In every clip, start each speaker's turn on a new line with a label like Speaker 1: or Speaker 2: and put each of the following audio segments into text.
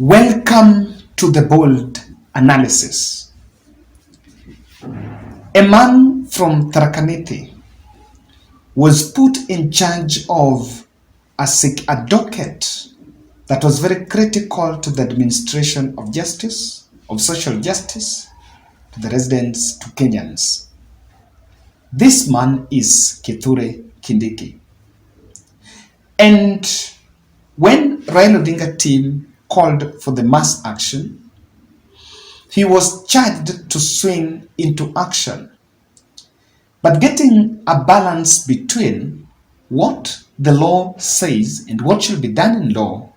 Speaker 1: Welcome to the bold analysis. A man from Tharaka Nithi was put in charge of a docket that was very critical to the administration of justice, of social justice, to the residents, to Kenyans. This man is Kithure Kindiki. And when Raila Odinga team called for the mass action, he was charged to swing into action, but getting a balance between what the law says and what should be done in law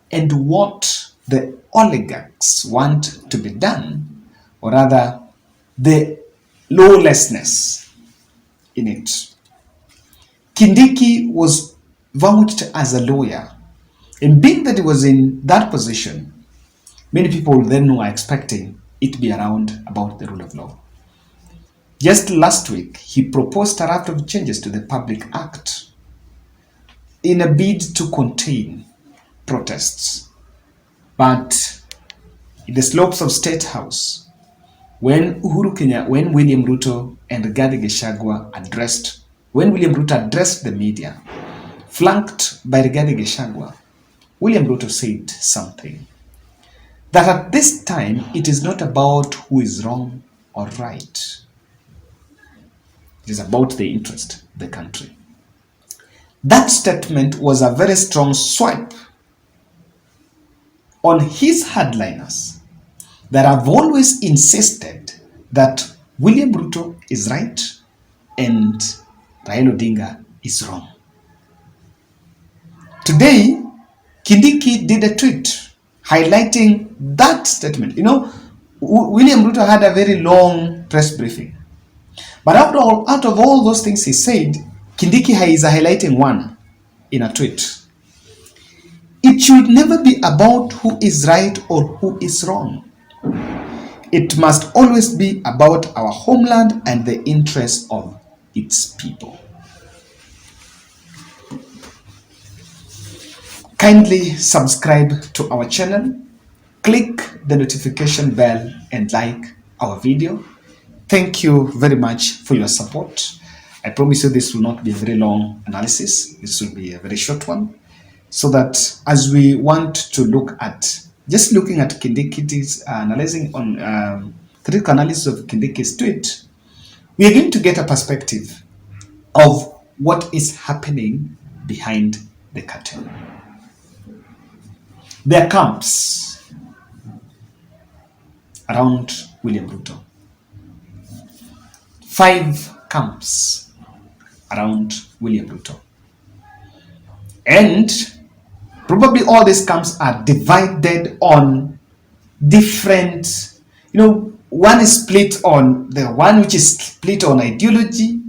Speaker 1: and what the oligarchs want to be done, or rather the lawlessness in it. Kindiki was vouched as a lawyer, and being that he was in that position, many people then were expecting it to be around about the rule of law. Just last week, he proposed a raft of changes to the Public Act in a bid to contain protests. But in the slopes of State House, when William Ruto and Rigathi Gachagua addressed the media, flanked by Rigathi Gachagua, William Ruto said something, that at this time, it is not about who is wrong or right. It is about the interest of the country. That statement was a very strong swipe on his hardliners that have always insisted that William Ruto is right and Raila Odinga is wrong. Today, Kindiki did a tweet highlighting that statement. William Ruto had a very long press briefing. But out of all those things he said, Kindiki is highlighting one in a tweet. It should never be about who is right or who is wrong. It must always be about our homeland and the interests of its people. Kindly subscribe to our channel, click the notification bell and like our video. Thank you very much for your support. I promise you this will not be a very long analysis. This will be a very short one, so that as we want to look at, just looking at Kindiki's analyzing on critical analysis of Kindiki's tweet, we are going to get a perspective of what is happening behind the curtain. There are camps around William Ruto. 5 camps around William Ruto. And probably all these camps are divided on different, one is split on the one which is split on ideology,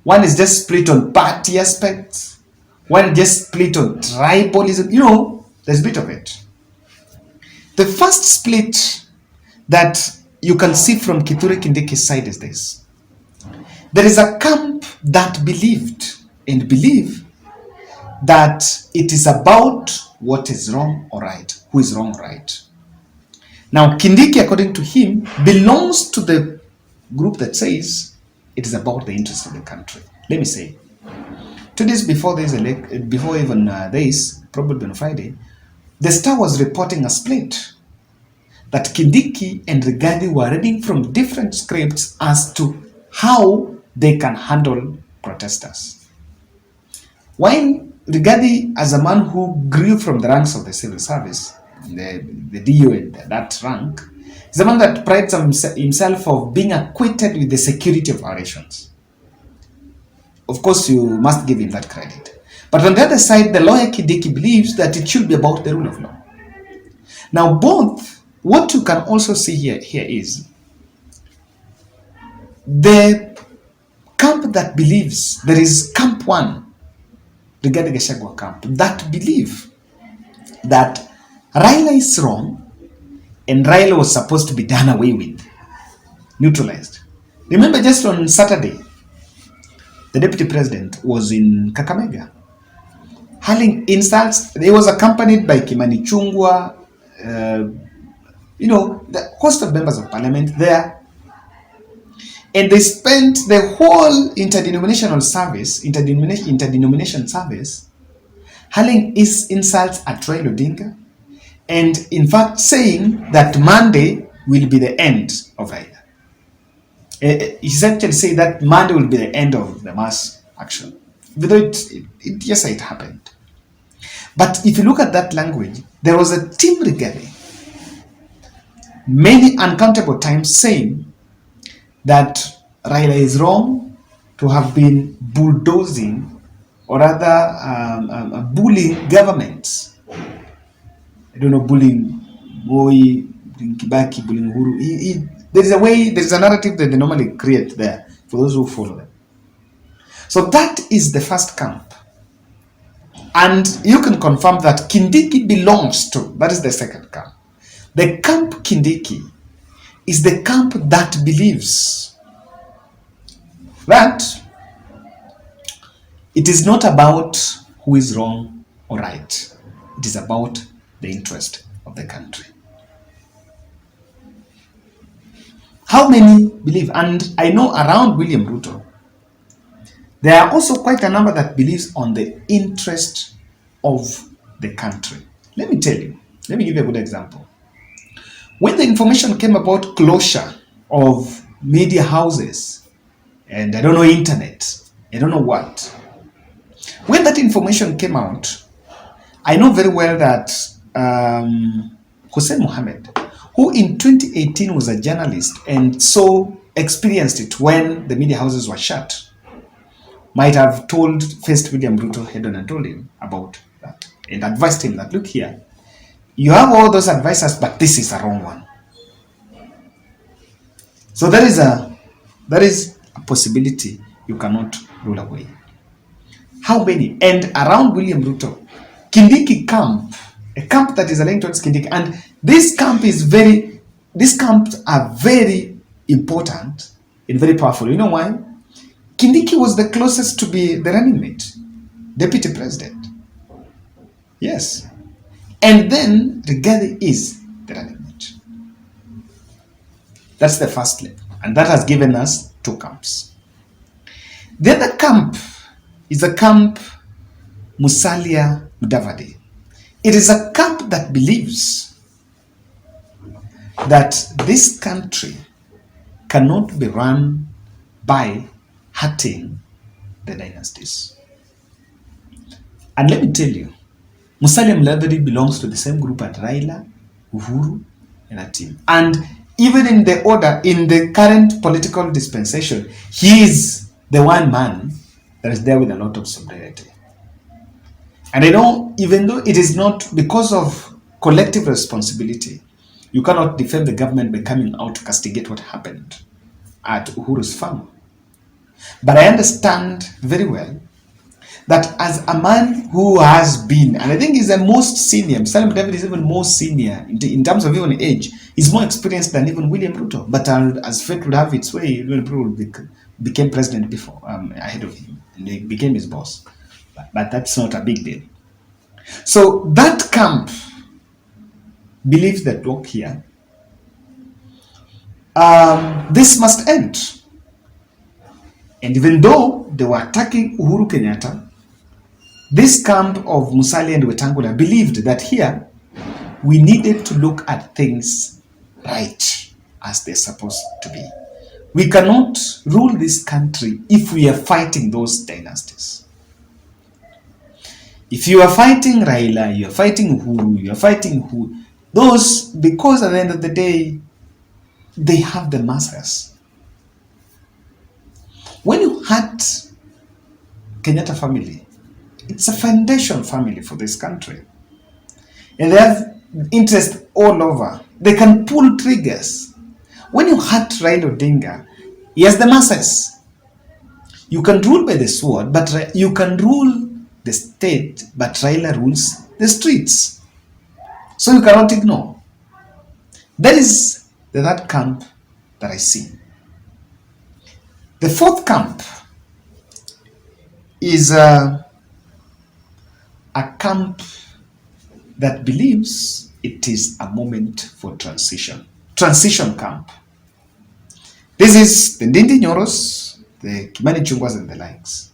Speaker 1: one is just split on party aspects, one just split on tribalism, there's a bit of it. The first split that you can see from Kithure Kindiki's side is this. There is a camp that believe that it is about what is wrong or right, who is wrong or right. Now, Kindiki, according to him, belongs to the group that says it is about the interest of the country. Let me say, 2 days before this, probably on Friday, the Star was reporting a split that Kindiki and Rigathi were reading from different scripts as to how they can handle protesters. While Rigathi, as a man who grew from the ranks of the civil service, the DO and that rank, is a man that prides himself of being acquainted with the security of our nations. Of course, you must give him that credit. But on the other side, the lawyer Kindiki believes that it should be about the rule of law. Now, both, what you can also see here is the camp that believes, there is camp 1, the Rigathi Gachagua camp, that believe that Raila is wrong and Raila was supposed to be done away with, neutralized. Remember, just on Saturday, the deputy president was in Kakamega, hurling insults. He was accompanied by Kimani Chungwa, the host of members of parliament there, and they spent the whole interdenomination service hurling insults at Raila Odinga, and in fact saying that Monday will be the end of Raila. He essentially said that Monday will be the end of the mass action. Though yes, it happened. But if you look at that language, there was a team Rigathi many uncountable times saying that Raila is wrong to have been bulldozing or rather bullying governments. I don't know, bullying Moi, bullying Kibaki, bullying Uhuru. There is a narrative that they normally create there for those who follow them. So that is the first camp. And you can confirm that Kindiki belongs to, that is the second camp. The camp Kindiki is the camp that believes that it is not about who is wrong or right. It is about the interest of the country. How many believe? And I know around William Ruto, there are also quite a number that believes on the interest of the country. Let me tell you, let me give you a good example. When the information came about closure of media houses, and I don't know, internet, I don't know what, when that information came out, I know very well that Hussein Mohammed, who in 2018 was a journalist and so experienced it when the media houses were shut, might have faced William Ruto head on and told him about that and advised him that, look here, you have all those advisors, but this is a wrong one. So that is a possibility you cannot rule away. How many? And around William Ruto, Kindiki camp, a camp that is aligned towards Kindiki, and these camps are very important and very powerful. You know why? Kindiki was the closest to be the running mate, deputy president. Yes. And then Rigathi is the running mate. That's the first lap. And that has given us two camps. The other camp is a camp Musalia Mudavadi. It is a camp that believes that this country cannot be run by hurting the dynasties. And let me tell you, Musalia Mudavadi belongs to the same group as Raila, Uhuru, and a team. And even in the order, in the current political dispensation, he is the one man that is there with a lot of solidarity. And I know, even though it is not because of collective responsibility, you cannot defend the government by coming out to castigate what happened at Uhuru's farm. But I understand very well that as a man who has been, and I think he's the most senior, Salim David is even more senior in terms of even age, he's more experienced than even William Ruto. But as fate would have its way, William Ruto became president before, ahead of him, and he became his boss. But that's not a big deal. So that camp believes that, look here, this must end. And even though they were attacking Uhuru Kenyatta, this camp of Musalia and Wetangula believed that here we needed to look at things right as they're supposed to be. We cannot rule this country if we are fighting those dynasties. If you are fighting Raila, you are fighting Uhuru, you are fighting who, those, because at the end of the day, they have the masses. When you hurt Kenyatta family, it's a foundation family for this country. And they have interest all over. They can pull triggers. When you hurt Raila Odinga, he has the masses. You can rule by the sword, but you can rule the state, but Raila rules the streets. So you cannot ignore. That is the third camp that I see. The fourth camp is a camp that believes it is a moment for transition. Transition camp. This is the Ndindi Nyoros, the Kimani Chungwas and the likes.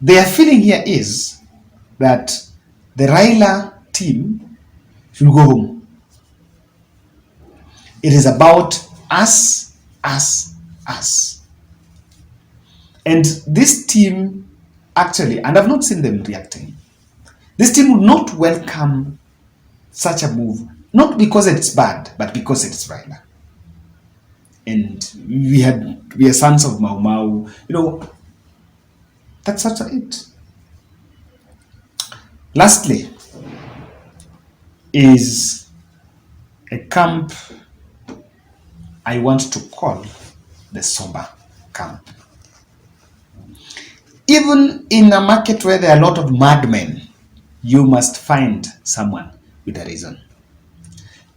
Speaker 1: Their feeling here is that the Raila team should go home. It is about us, us, us. And this team actually, and I've not seen them reacting, this team would not welcome such a move, not because it's bad, but because it's Raila. And we are sons of Mau Mau, that's such it. Lastly, is a camp I want to call the sober camp. Even in a market where there are a lot of madmen, you must find someone with a reason.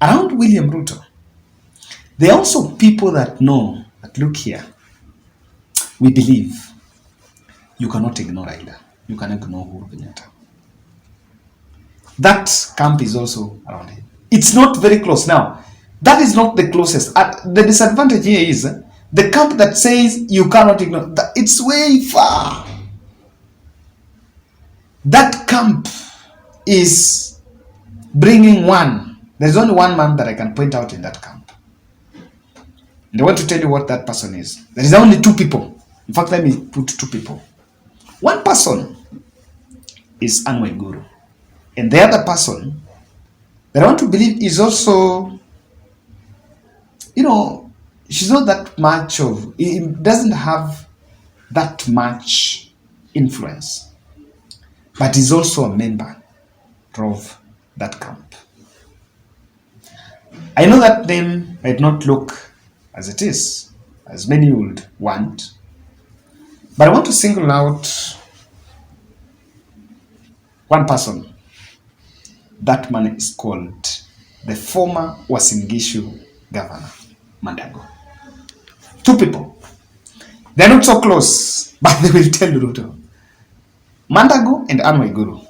Speaker 1: Around William Ruto, there are also people that know that, look here, we believe you cannot ignore Raila, you cannot ignore Uhuru Kenyatta. That camp is also around him. It's not very close. Now, that is not the closest. The disadvantage here is the camp that says you cannot ignore, it's way far. That camp is bringing one. There's only one man that I can point out in that camp. And I want to tell you what that person is. There is only two people. In fact, let me put two people. One person is Anne Waiguru. And the other person that I want to believe is also, she's not that much of, it doesn't have that much influence, but is also a member of that camp. I know that name might not look as it is, as many would want, but I want to single out one person. That man is called the former Uasin Gishu governor, Mandago. Two people. They're not so close, but they will tell Ruto. Mandago and Anne Waiguru.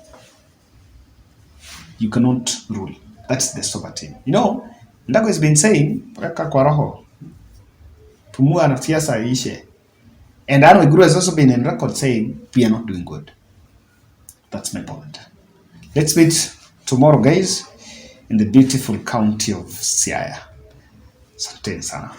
Speaker 1: You cannot rule. That's the sober team. Mandago has been saying, pumua na siasa ishe. And Anne Waiguru has also been in record saying, we are not doing good. That's my point. Let's meet tomorrow, guys, in the beautiful county of Siaya. Asanteni sana.